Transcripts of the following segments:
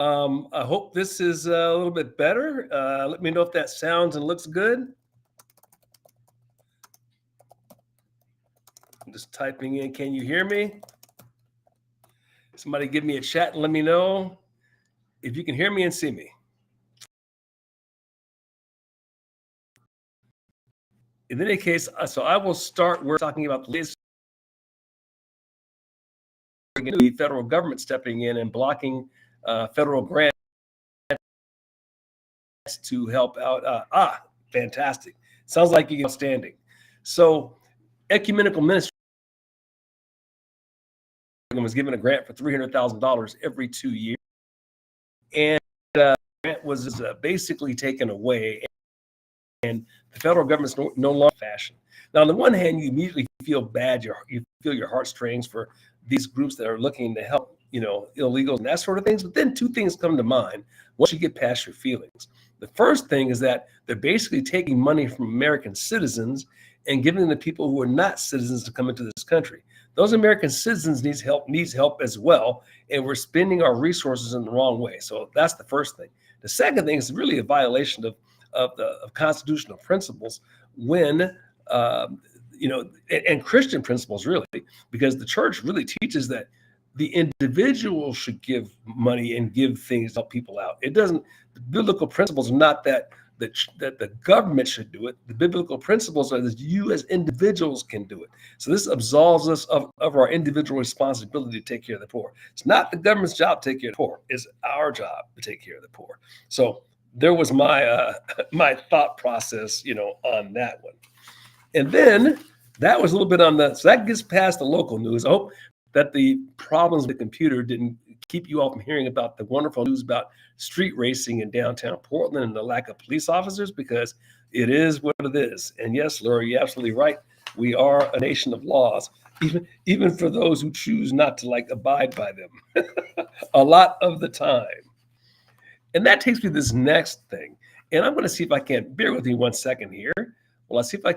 I hope this is a little bit better. Let me know if that sounds and looks good. I'm just typing in, can you hear me? Somebody give me a chat and let me know if you can hear me and see me. In any case, so I will start. We're talking about the latest, the federal government stepping in and blocking federal grants to help out. Fantastic. Sounds like you're outstanding. So, Ecumenical Ministry was given a grant for $300,000 every 2 years, and grant was basically taken away, and the federal government's no longer fashion. Now, on the one hand, you immediately feel bad. You feel your heartstrings for these groups that are looking to help, illegals and that sort of things. But then two things come to mind once you get past your feelings. The first thing is that they're basically taking money from American citizens and giving them to people who are not citizens to come into this country. Those American citizens needs help as well, and we're spending our resources in the wrong way. So that's the first thing. The second thing is really a violation of constitutional principles when and Christian principles, really, because the church really teaches that the individual should give money and give things to help people out. It doesn't. The biblical principles are not that the government should do it. The biblical principles are that you as individuals can do it. So this absolves us of our individual responsibility to take care of the poor. It's not the government's job to take care of the poor. It's our job to take care of the poor. So there was my my thought process, on that one. And then that was a little bit so that gets past the local news. I hope that the problems with the computer didn't keep you all from hearing about the wonderful news about street racing in downtown Portland and the lack of police officers, because it is what it is. And yes, Laura, you're absolutely right. We are a nation of laws, even for those who choose not to abide by them a lot of the time. And that takes me to this next thing. And I'm going to see if I can bear with me 1 second here. Well, I'll see if I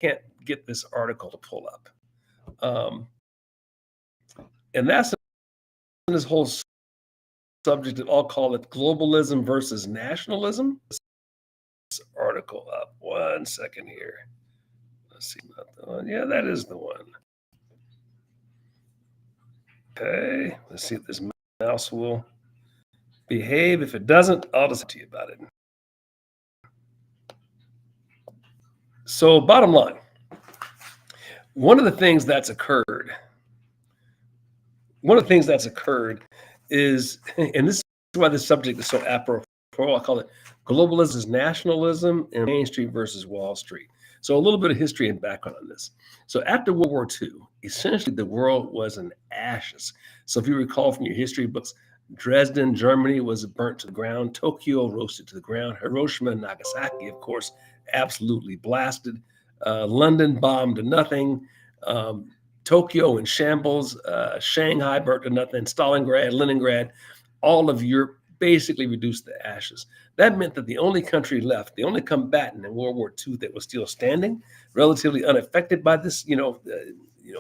can't get this article to pull up. And that's this whole subject that I'll call it globalism versus nationalism. This article up 1 second here. Let's see, not the one. Yeah, that is the one. Okay, let's see if this mouse will behave. If it doesn't, I'll just talk to you about it. So, bottom line, one of the things that's occurred is, and this is why this subject is so apropos, I call it globalism is nationalism and Main Street versus Wall Street. So a little bit of history and background on this. So after World War II, essentially the world was in ashes. So if you recall from your history books, Dresden, Germany was burnt to the ground. Tokyo roasted to the ground. Hiroshima and Nagasaki, of course, absolutely blasted. London bombed to nothing. Tokyo in shambles. Shanghai burnt to nothing. Stalingrad, Leningrad, all of Europe basically reduced to ashes. That meant that the only country left, the only combatant in World War II that was still standing, relatively unaffected by this,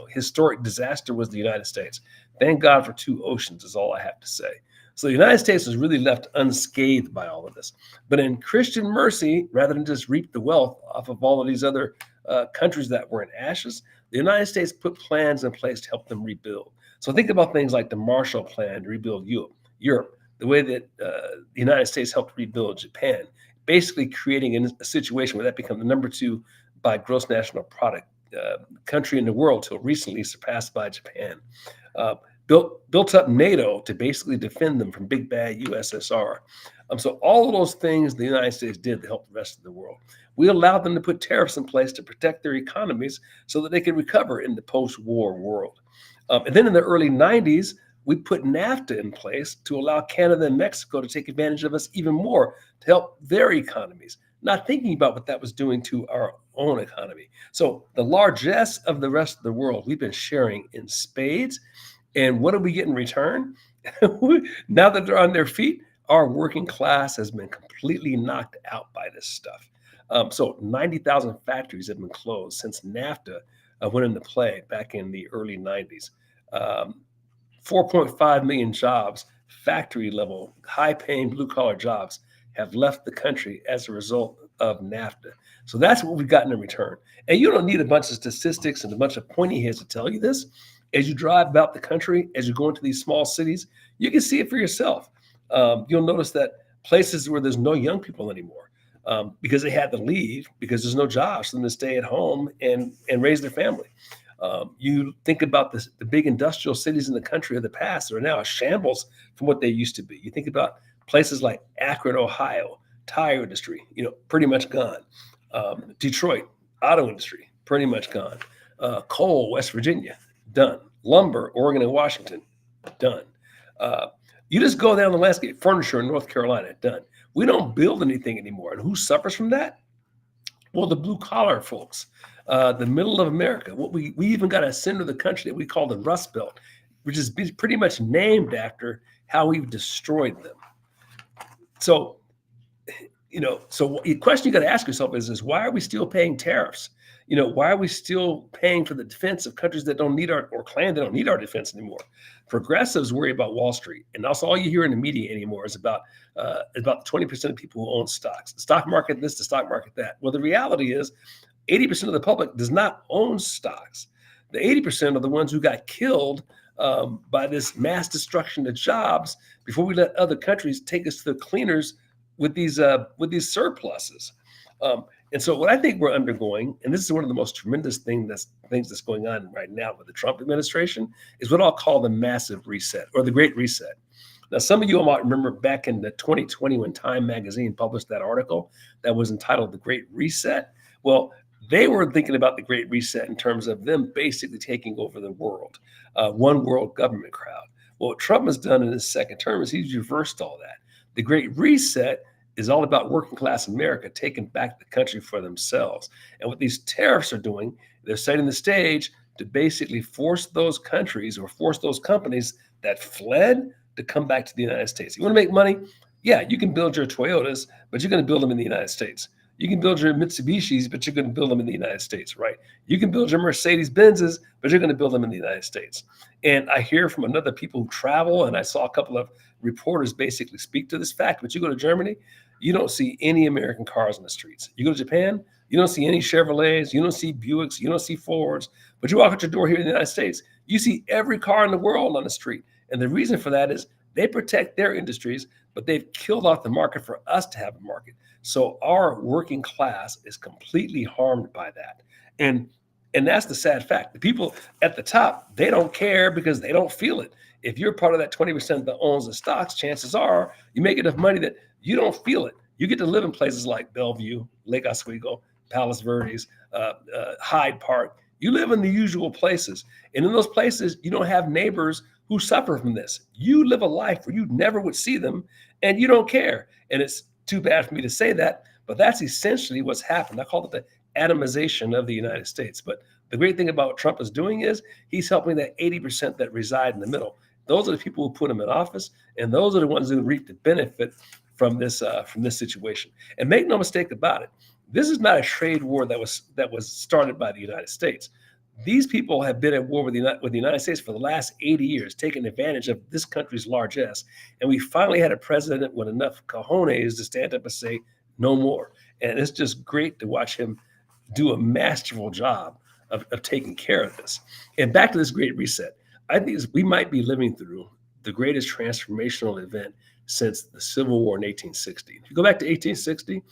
historic disaster, was the United States. Thank God for two oceans, is all I have to say. So the United States was really left unscathed by all of this. But in Christian mercy, rather than just reap the wealth off of all of these other countries that were in ashes, the United States put plans in place to help them rebuild. So think about things like the Marshall Plan to rebuild Europe, the way that the United States helped rebuild Japan, basically creating a situation where that became the number 2 by gross national product country in the world, till recently surpassed by Japan. Built up NATO to basically defend them from big bad USSR. So all of those things the United States did to help the rest of the world. We allowed them to put tariffs in place to protect their economies so that they could recover in the post-war world. And then in the early 90s, we put NAFTA in place to allow Canada and Mexico to take advantage of us even more to help their economies, not thinking about what that was doing to our own economy. So the largesse of the rest of the world, we've been sharing in spades. And what do we get in return? Now that they're on their feet, our working class has been completely knocked out by this stuff. So 90,000 factories have been closed since NAFTA went into play back in the early 90s. 4.5 million jobs factory level, high paying blue collar jobs have left the country as a result of NAFTA. So that's what we've gotten in return. And you don't need a bunch of statistics and a bunch of pointy heads to tell you this. As you drive about the country, as you go into these small cities, you can see it for yourself. You'll notice that places where there's no young people anymore, because they had to leave because there's no jobs for them to stay at home and raise their family. You think about the big industrial cities in the country of the past that are now a shambles from what they used to be. You think about places like Akron, Ohio, tire industry, pretty much gone. Detroit, auto industry, pretty much gone. Coal, West Virginia, done. Lumber, Oregon and Washington, done. You just go down the landscape, furniture in North Carolina, done. We don't build anything anymore. And who suffers from that? Well, the blue collar folks, the middle of America. We even got a center of the country that we call the Rust Belt, which is pretty much named after how we've destroyed them. So, so the question you got to ask yourself is why are we still paying tariffs? Why are we still paying for the defense of countries that don't need or claim they don't need our defense anymore? Progressives worry about Wall Street, and that's all you hear in the media anymore is about 20% of people who own stocks. The stock market this, the stock market that. Well, the reality is 80% of the public does not own stocks. The 80% are the ones who got killed by this mass destruction of jobs before we let other countries take us to the cleaners with these surpluses. And so what I think we're undergoing, and this is one of the most tremendous things that's going on right now with the Trump administration, is what I'll call the massive reset or the Great Reset. Now, some of you might remember back in the 2020 when Time magazine published that article that was entitled The Great Reset. Well, they were thinking about the Great Reset in terms of them basically taking over the world, one world government crowd. Well, what Trump has done in his second term is he's reversed all that. The Great Reset is all about working class America taking back the country for themselves. And what these tariffs are doing, they're setting the stage to basically force those countries or force those companies that fled to come back to the United States. You want to make money? Yeah, you can build your Toyotas, but you're going to build them in the United States. You can build your Mitsubishis, but you're going to build them in the United States, right? You can build your Mercedes-Benzes, but you're going to build them in the United States. And I hear from another people who travel, and I saw a couple of reporters basically speak to this fact. But you go to Germany, you don't see any American cars on the streets. You go to Japan, you don't see any Chevrolets, you don't see Buicks, you don't see Fords. But you walk out your door here in the United States, you see every car in the world on the street. And the reason for that is they protect their industries, but they've killed off the market for us to have a market. So our working class is completely harmed by that. And that's the sad fact. The people at the top, they don't care because they don't feel it. If you're part of that 20% that owns the stocks, chances are you make enough money that you don't feel it. You get to live in places like Bellevue, Lake Oswego, Palos Verdes, Hyde Park. You live in the usual places. And in those places, you don't have neighbors who suffer from this. You live a life where you never would see them and you don't care. And it's too bad for me to say that, but that's essentially what's happened. I call it the atomization of the United States. But the great thing about what Trump is doing is he's helping that 80% that reside in the middle. Those are the people who put him in office, and those are the ones who reap the benefit from this situation. And make no mistake about it, this is not a trade war that was started by the United States. These people have been at war with the United States for the last 80 years, taking advantage of this country's largesse. And we finally had a president with enough cojones to stand up and say, no more. And it's just great to watch him do a masterful job of taking care of this. And back to this Great Reset, I think we might be living through the greatest transformational event since the Civil War in 1860. If you go back to 1860,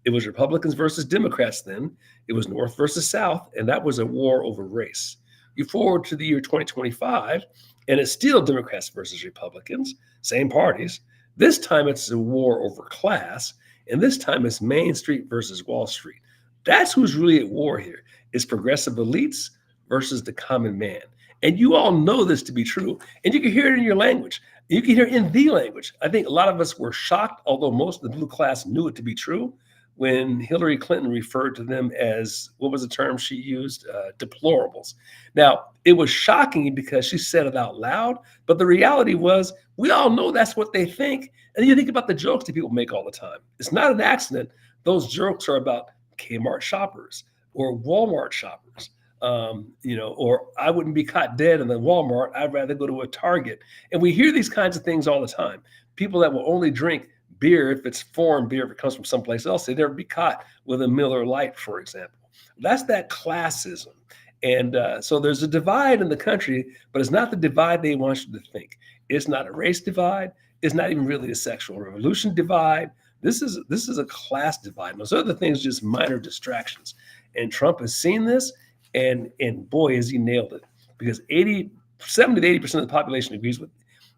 it was Republicans versus Democrats then. It was North versus South, and that was a war over race. You forward to the year 2025, and it's still Democrats versus Republicans, same parties. This time it's a war over class, and this time it's Main Street versus Wall Street. That's who's really at war here. It's progressive elites versus the common man. And you all know this to be true, and you can hear it in your language. You can hear it in the language. I think a lot of us were shocked, although most of the blue class knew it to be true, when Hillary Clinton referred to them as, what was the term she used? Deplorables. Now, it was shocking because she said it out loud, but the reality was we all know that's what they think. And you think about the jokes that people make all the time. It's not an accident. Those jokes are about Kmart shoppers or Walmart shoppers. Or I wouldn't be caught dead in the Walmart. I'd rather go to a Target. And we hear these kinds of things all the time. People that will only drink beer if it's foreign beer, if it comes from someplace else, they never be caught with a Miller Lite, for example. That's that classism. And so there's a divide in the country, but it's not the divide they want you to think. It's not a race divide. It's not even really a sexual revolution divide. This is a class divide. And those other things just minor distractions. And Trump has seen this, and boy, has he nailed it. Because 70 to 80% of the population agrees with.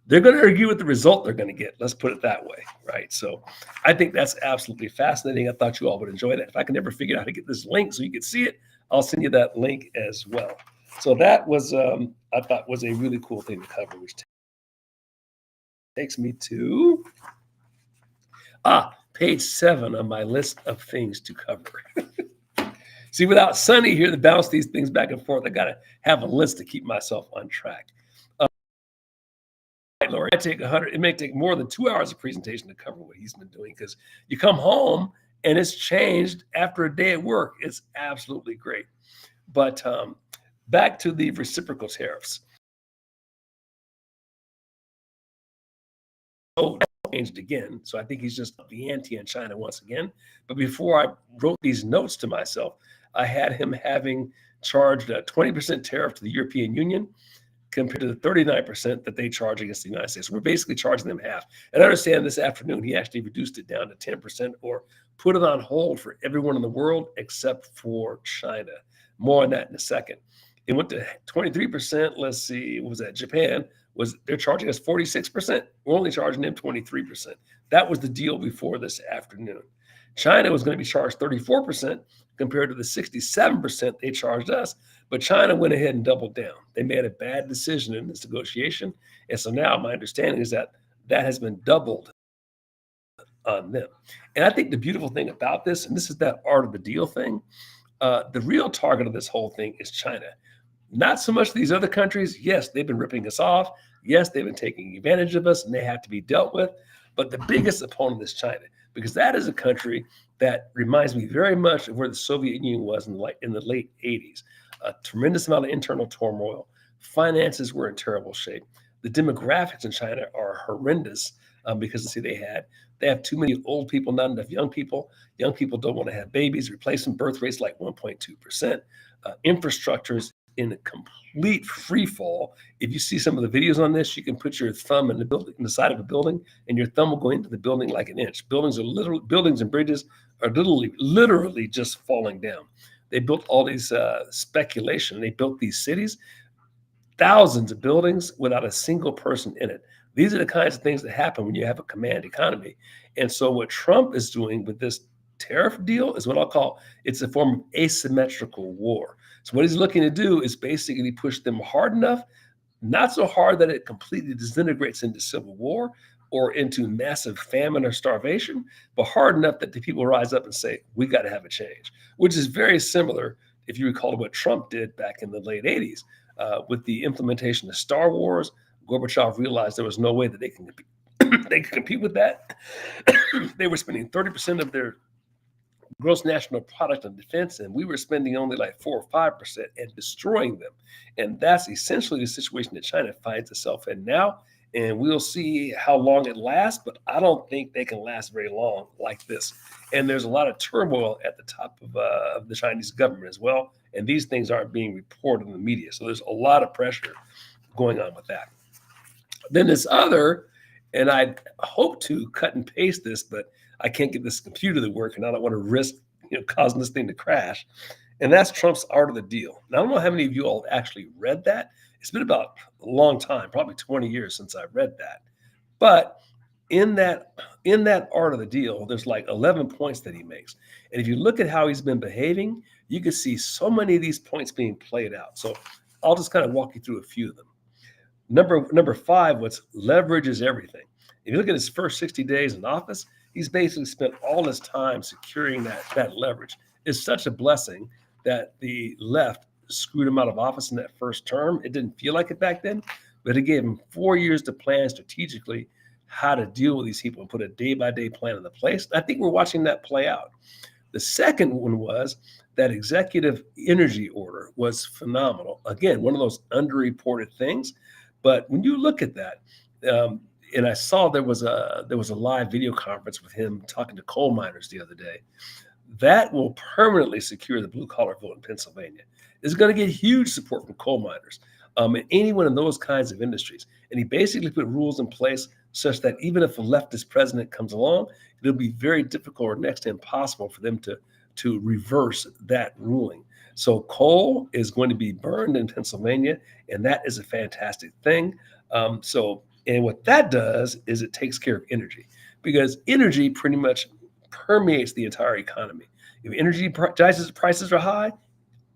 They're going to argue with the result they're going to get. Let's put it that way, right? So I think that's absolutely fascinating. I thought you all would enjoy that. If I can never figure out how to get this link so you can see it, I'll send you that link as well. So that was, I thought, was a really cool thing to cover, which takes me to page 7 on my list of things to cover. See, without Sonny here to bounce these things back and forth, I got to have a list to keep myself on track. Lori, it may take more than 2 hours of presentation to cover what he's been doing, because you come home and it's changed after a day at work. It's absolutely great. But back to the reciprocal tariffs. So changed again. So I think he's just the ante on China once again. But before I wrote these notes to myself, I had him having charged a 20% tariff to the European Union compared to the 39% that they charge against the United States. We're basically charging them half. And I understand this afternoon, he actually reduced it down to 10% or put it on hold for everyone in the world except for China. More on that in a second. It went to 23%. Let's see, what was that? Japan they're charging us 46%. We're only charging them 23%. That was the deal before this afternoon. China was going to be charged 34% compared to the 67% they charged us. But China went ahead and doubled down. They made a bad decision in this negotiation. And so now my understanding is that that has been doubled on them. And I think the beautiful thing about this, and this is that art of the deal thing, the real target of this whole thing is China. Not so much these other countries. Yes, they've been ripping us off. Yes, they've been taking advantage of us, and they have to be dealt with. But the biggest opponent is China, because that is a country that reminds me very much of where the Soviet Union was in the late 80s. A tremendous amount of internal turmoil. Finances were in terrible shape. The demographics in China are horrendous because they have too many old people, not enough young people. Young people don't want to have babies. Replacement birth rates like 1.2%. Infrastructure is in a complete free fall. If you see some of the videos on this, you can put your thumb in the side of a building, and your thumb will go into the building like an inch. Buildings and bridges are literally just falling down. They built all these speculation. They built these cities, thousands of buildings without a single person in it. These are the kinds of things that happen when you have a command economy. And so what Trump is doing with this tariff deal is what I'll call, it's a form of asymmetrical war. So what he's looking to do is basically push them hard enough, not so hard that it completely disintegrates into civil war or into massive famine or starvation, but hard enough that the people rise up and say, we got to have a change, which is very similar, if you recall, to what Trump did back in the late 80s. With the implementation of Star Wars, Gorbachev realized there was no way that they could compete with that. They were spending 30% of their gross national product on defense, and we were spending only like 4 or 5% and destroying them. And that's essentially the situation that China finds itself in now. And we'll see how long it lasts, but I don't think they can last very long like this. And there's a lot of turmoil at the top of the Chinese government as well. And these things aren't being reported in the media. So there's a lot of pressure going on with that. Then this other, and I hope to cut and paste this, but I can't get this computer to work, and I don't want to risk causing this thing to crash. And that's Trump's Art of the Deal. Now, I don't know how many of you all actually read that. It's been about a long time, probably 20 years since I read that. But in that Art of the Deal, there's like 11 points that he makes. And if you look at how he's been behaving, you can see so many of these points being played out. So I'll just kind of walk you through a few of them. Number 5, what's leverage is everything. If you look at his first 60 days in office, he's basically spent all his time securing that leverage. It's such a blessing that the left screwed him out of office in that first term. It didn't feel like it back then, but it gave him 4 years to plan strategically how to deal with these people and put a day-by-day plan into place. I think we're watching that play out. The second one was that executive energy order was phenomenal. Again, one of those underreported things. But when you look at that, um, and I saw there was a live video conference with him talking to coal miners the other day. That will permanently secure the blue collar vote in Pennsylvania. It's going to get huge support from coal miners and anyone in those kinds of industries. And he basically put rules in place such that even if a leftist president comes along, it'll be very difficult or next to impossible for them to reverse that ruling. So coal is going to be burned in Pennsylvania, and that is a fantastic thing. And what that does is it takes care of energy because energy pretty much permeates the entire economy. If energy prices are high,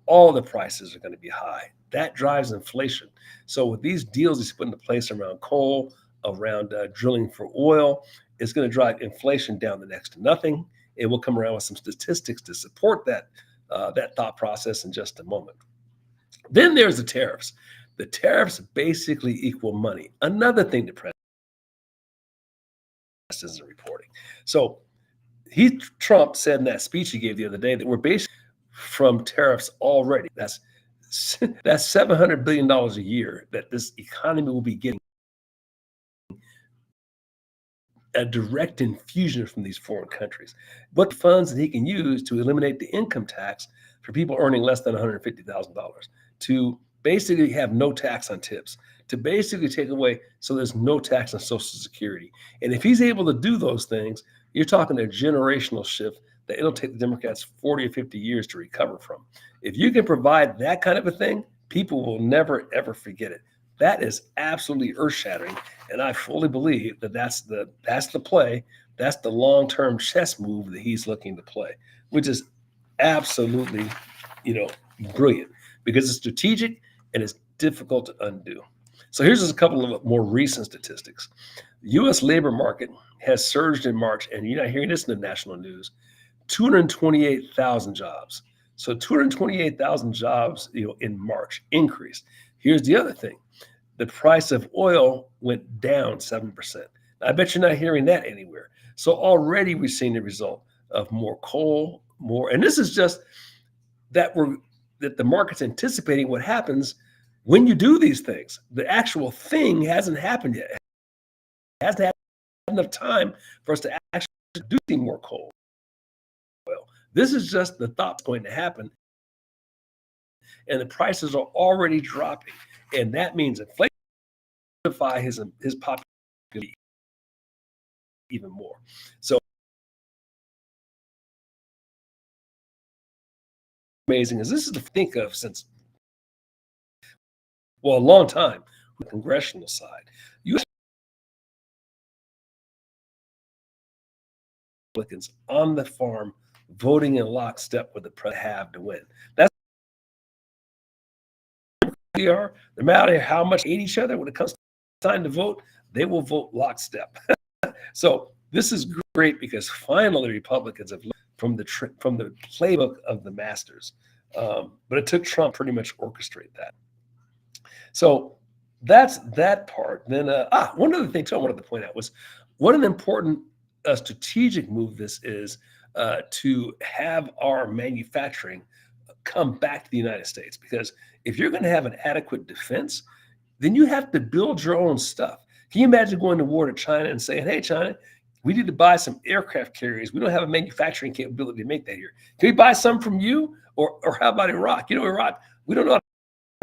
all the prices are going to be high. That drives inflation. So with these deals he's put into place around coal, around drilling for oil, it's going to drive inflation down to next to nothing. And we'll come around with some statistics to support that thought process in just a moment. Then there's the tariffs. The tariffs basically equal money. Another thing the press isn't reporting. So Trump said in that speech he gave the other day that we're basically from tariffs already. That's $700 billion a year that this economy will be getting a direct infusion from these foreign countries. What funds that he can use to eliminate the income tax for people earning less than $150,000, to basically have no tax on tips, to basically take away so there's no tax on Social Security. And if he's able to do those things, you're talking a generational shift that it'll take the Democrats 40 or 50 years to recover from. If you can provide that kind of a thing, people will never, ever forget it. That is absolutely earth-shattering, and I fully believe that that's the play, that's the long-term chess move that he's looking to play, which is absolutely, brilliant because it's strategic and it's difficult to undo. So here's just a couple of more recent statistics. The U.S. labor market has surged in March, and you're not hearing this in the national news, 228,000 jobs. So 228,000 jobs, in March increased. Here's the other thing. The price of oil went down 7%. I bet you're not hearing that anywhere. So already we've seen the result of more coal, and this is just that the market's anticipating what happens when you do these things. The actual thing hasn't happened yet. It hasn't had enough time for us to actually do more coal. Oil. This is just the thought's going to happen. And the prices are already dropping. And that means inflation his popularity even more. So amazing as this is to think of since a long time on the congressional side. U.S. Republicans on the farm voting in lockstep with the president have to win. That's what they are. No matter how much they hate each other, when it comes time to vote, they will vote lockstep. So this is great because finally Republicans have learned from the playbook of the masters. But it took Trump pretty much orchestrate that. So that's that part. Then one other thing too I wanted to point out was what an important strategic move this is to have our manufacturing come back to the United States. Because if you're going to have an adequate defense, then you have to build your own stuff. Can you imagine going to war to China and saying, hey, China, we need to buy some aircraft carriers. We don't have a manufacturing capability to make that here. Can we buy some from you? Or how about Iraq? Iraq, we don't know how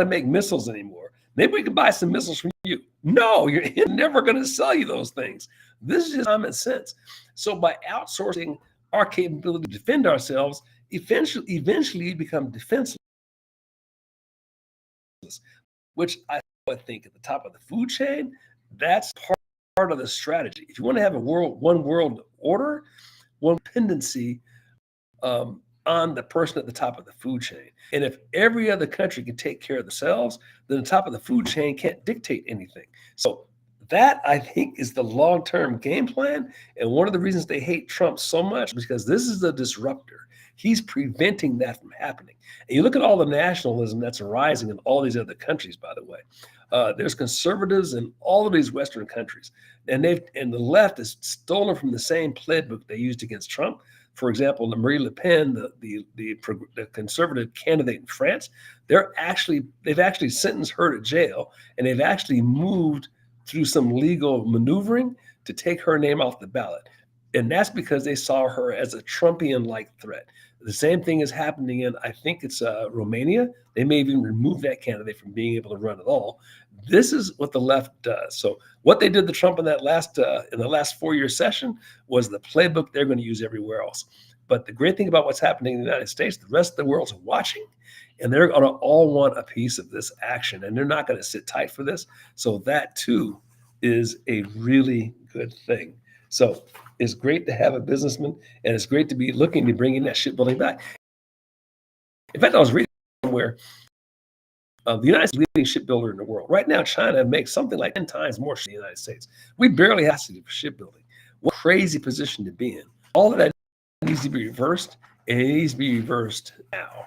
to make missiles anymore. Maybe we can buy some missiles from you. No, you're never going to sell you those things. This is just common sense. So by outsourcing our capability to defend ourselves, eventually you become defenseless, which I think at the top of the food chain, that's part of the strategy. If you want to have one world order, one dependency on the person at the top of the food chain. And if every other country can take care of themselves, then the top of the food chain can't dictate anything. So that, I think, is the long-term game plan. And one of the reasons they hate Trump so much is because this is a disruptor. He's preventing that from happening. And you look at all the nationalism that's arising in all these other countries, by the way. There's conservatives in all of these Western countries. And the left has stolen from the same playbook they used against Trump For example, Marie Le Pen, the conservative candidate in France, they've actually sentenced her to jail, and they've actually moved through some legal maneuvering to take her name off the ballot. And that's because they saw her as a Trumpian-like threat. The same thing is happening in, I think it's Romania. They may even remove that candidate from being able to run at all. This is what the left does. So what they did to Trump in the last 4-year session was the playbook they're going to use everywhere else. But the great thing about what's happening in the United States, the rest of the world's watching, and they're going to all want a piece of this action, and they're not going to sit tight for this. So that too is a really good thing. So it's great to have a businessman, and it's great to be looking to bringing that shipbuilding back. In fact, I was reading somewhere the United States is the leading shipbuilder in the world. Right now, China makes something like 10 times more than the United States. We barely have to do for shipbuilding. What a crazy position to be in. All of that needs to be reversed, and it needs to be reversed now.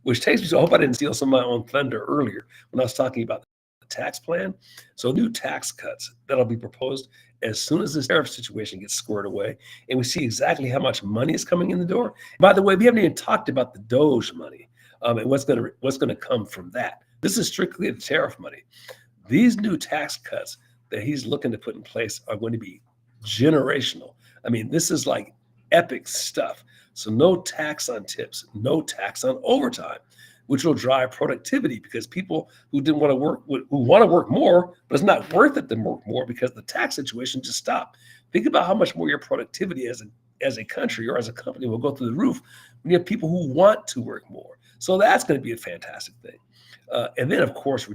Which takes me to, I hope I didn't steal some of my own thunder earlier when I was talking about the tax plan. So new tax cuts that'll be proposed as soon as this tariff situation gets squared away, and we see exactly how much money is coming in the door. By the way, we haven't even talked about the DOGE money and what's going to come from that. This is strictly the tariff money. These new tax cuts that he's looking to put in place are going to be generational. I mean, this is like epic stuff. So no tax on tips, no tax on overtime, which will drive productivity because people who didn't want to work, who want to work more, but it's not worth it to work more because the tax situation just stopped. Think about how much more your productivity as a country or as a company will go through the roof when you have people who want to work more. So that's going to be a fantastic thing. And then, of course,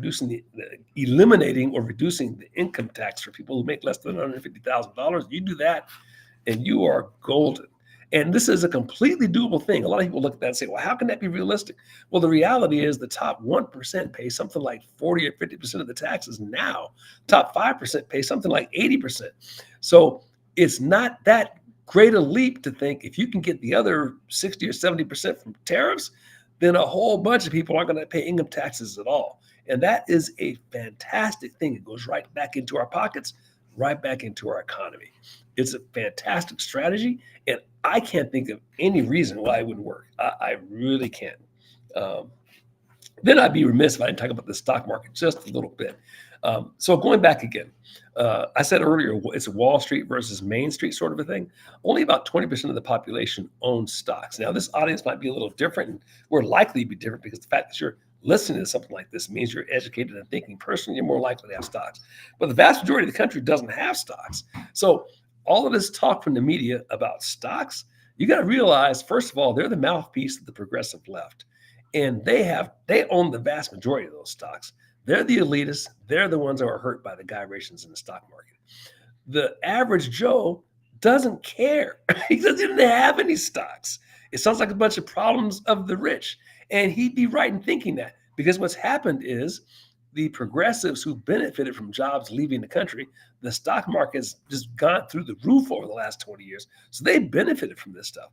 eliminating or reducing the income tax for people who make less than $150,000. You do that, and you are golden. And this is a completely doable thing. A lot of people look at that and say, well, how can that be realistic? Well, the reality is the top 1% pay something like 40 or 50% of the taxes now. Top 5% pay something like 80%. So it's not that great a leap to think if you can get the other 60 or 70% from tariffs, then a whole bunch of people aren't going to pay income taxes at all. And that is a fantastic thing. It goes right back into our pockets, right back into our economy. It's a fantastic strategy, and I can't think of any reason why it wouldn't work. I really can't. Then I'd be remiss if I didn't talk about the stock market just a little bit. So going back again, I said earlier, it's a Wall Street versus Main Street sort of a thing. Only about 20% of the population owns stocks. Now, this audience might be a little different, and we're likely to be different because the fact that you're listening to something like this means you're educated and thinking person, you're more likely to have stocks. But the vast majority of the country doesn't have stocks. So all of this talk from the media about stocks, you got to realize, first of all, they're the mouthpiece of the progressive left. And they own the vast majority of those stocks. They're the elitists. They're the ones that are hurt by the gyrations in the stock market. The average Joe doesn't care. He doesn't have any stocks. It sounds like a bunch of problems of the rich. And he'd be right in thinking that, because what's happened is the progressives who benefited from jobs leaving the country, the stock market has just gone through the roof over the last 20 years. So they benefited from this stuff.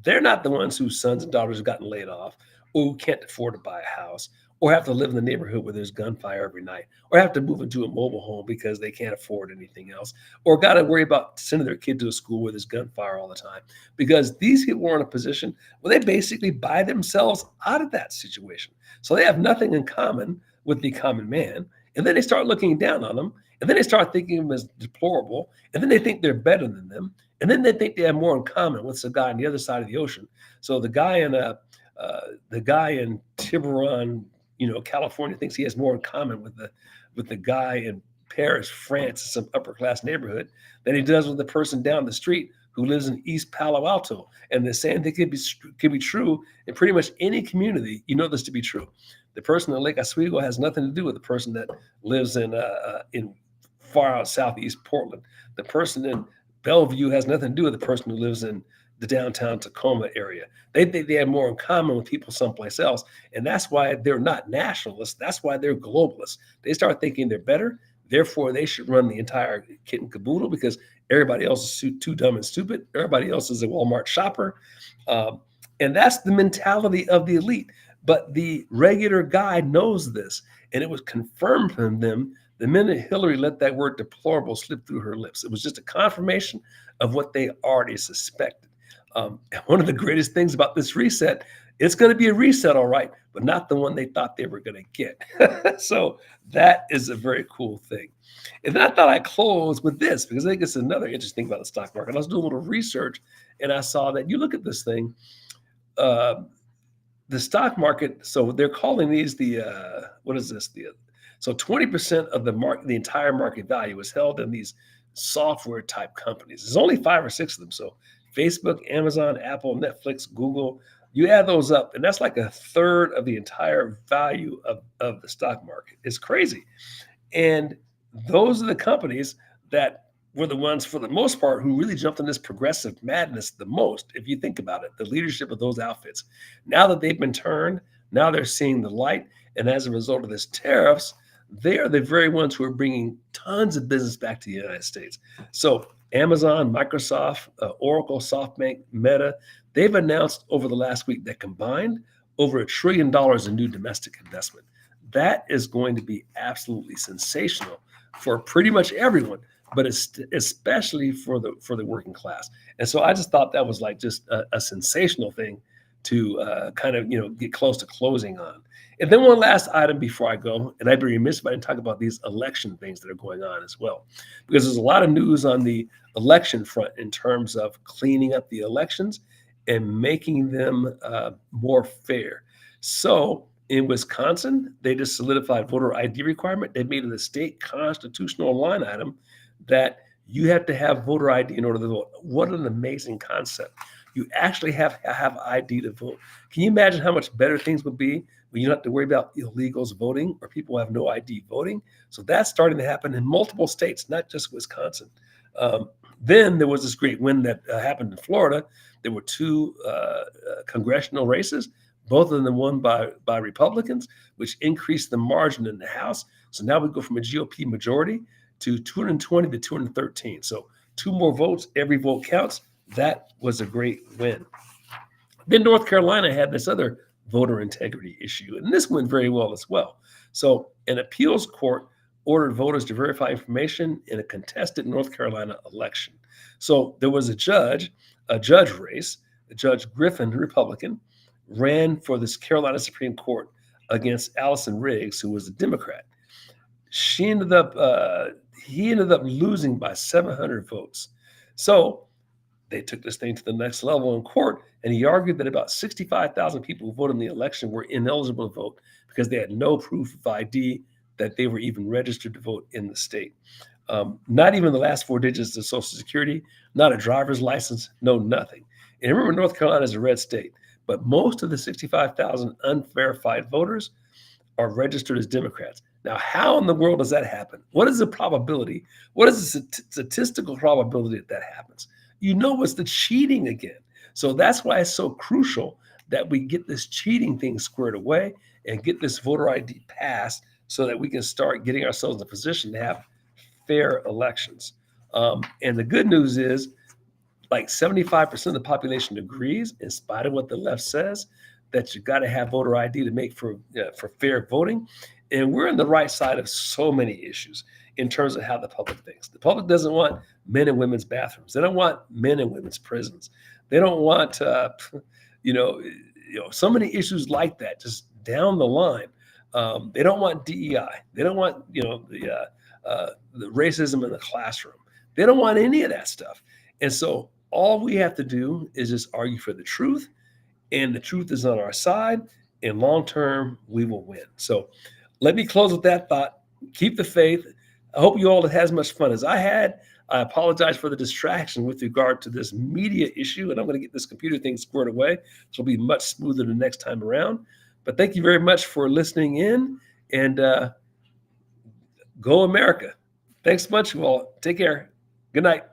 They're not the ones whose sons and daughters have gotten laid off, or who can't afford to buy a house, or have to live in the neighborhood where there's gunfire every night, or have to move into a mobile home because they can't afford anything else, or got to worry about sending their kid to a school where there's gunfire all the time. Because these people are in a position where they basically buy themselves out of that situation. So they have nothing in common with the common man. And then they start looking down on them. And then they start thinking of them as deplorable. And then they think they're better than them. And then they think they have more in common with the guy on the other side of the ocean. So the guy in Tiburon, California, thinks he has more in common with the guy in Paris, France, some upper class neighborhood, than he does with the person down the street who lives in East Palo Alto. And the same thing could be true in pretty much any community. You know this to be true. The person in Lake Oswego has nothing to do with the person that lives in far out southeast Portland. The person in Bellevue has nothing to do with the person who lives in the downtown Tacoma area. They think they have more in common with people someplace else. And that's why they're not nationalists. That's why they're globalists. They start thinking they're better. Therefore, they should run the entire kit and caboodle because everybody else is too dumb and stupid. Everybody else is a Walmart shopper. And that's the mentality of the elite. But the regular guy knows this. And it was confirmed from them the minute Hillary let that word deplorable slip through her lips. It was just a confirmation of what they already suspected. And one of the greatest things about this reset, it's going to be a reset, all right, but not the one they thought they were going to get. So that is a very cool thing. And then I thought I'd close with this because I think it's another interesting thing about the stock market. I was doing a little research and I saw that you look at this thing, uh, the stock market. So they're calling these what is this? So 20% of the entire market value is held in these software type companies. There's only 5 or 6 of them. So Facebook, Amazon, Apple, Netflix, Google, you add those up, and that's like a third of the entire value of the stock market. It's crazy. And those are the companies that were the ones, for the most part, who really jumped in this progressive madness the most. If you think about it, the leadership of those outfits, now that they've been turned, now they're seeing the light. And as a result of this tariffs, they are the very ones who are bringing tons of business back to the United States. So Amazon, Microsoft, Oracle, SoftBank, Meta, they've announced over the last week that combined over $1 trillion in new domestic investment. That is going to be absolutely sensational for pretty much everyone, but especially for the working class. And so I just thought that was like just a sensational thing to kind of get close to closing on. And then one last item before I go, and I'd be remiss if I didn't talk about these election things that are going on as well, because there's a lot of news on the election front in terms of cleaning up the elections and making them more fair. So in Wisconsin, they just solidified voter ID requirement. They made it a state constitutional line item that you have to have voter ID in order to vote. What an amazing concept. You actually have ID to vote. Can you imagine how much better things would be when you don't have to worry about illegals voting or people who have no ID voting? So that's starting to happen in multiple states, not just Wisconsin. Then there was this great win that happened in Florida. There were 2 congressional races. Both of them won by Republicans, which increased the margin in the House. So now we go from a GOP majority to 220 to 213. So 2 more votes, every vote counts. That was a great win. Then North Carolina had this other voter integrity issue, and this went very well as well. So an appeals court ordered voters to verify information in a contested North Carolina election. So there was a judge race, Judge Griffin, Republican, ran for this Carolina Supreme Court against Allison Riggs, who was a Democrat. He ended up losing by 700 votes. So they took this thing to the next level in court, and he argued that about 65,000 people who voted in the election were ineligible to vote because they had no proof of ID that they were even registered to vote in the state. Not even the last 4 digits of Social Security, not a driver's license, no nothing. And remember, North Carolina is a red state, but most of the 65,000 unverified voters are registered as Democrats. Now, how in the world does that happen? What is the probability? What is the statistical probability that happens? It's the cheating again. So that's why it's so crucial that we get this cheating thing squared away and get this voter ID passed so that we can start getting ourselves in a position to have fair elections. And the good news is, like 75% of the population agrees, in spite of what the left says, that you got to have voter ID to make for fair voting. And we're on the right side of so many issues in terms of how the public thinks. The public doesn't want men and women's bathrooms. They don't want men and women's prisons. They don't want, so many issues like that just down the line. They don't want DEI. They don't want, the racism in the classroom. They don't want any of that stuff. And so all we have to do is just argue for the truth, and the truth is on our side, and long term, we will win. So let me close with that thought. Keep the faith. I hope you all had as much fun as I had. I apologize for the distraction with regard to this media issue, and I'm going to get this computer thing squared away, so it'll be much smoother the next time around. But thank you very much for listening in, and go America. Thanks much, you all. Take care. Good night.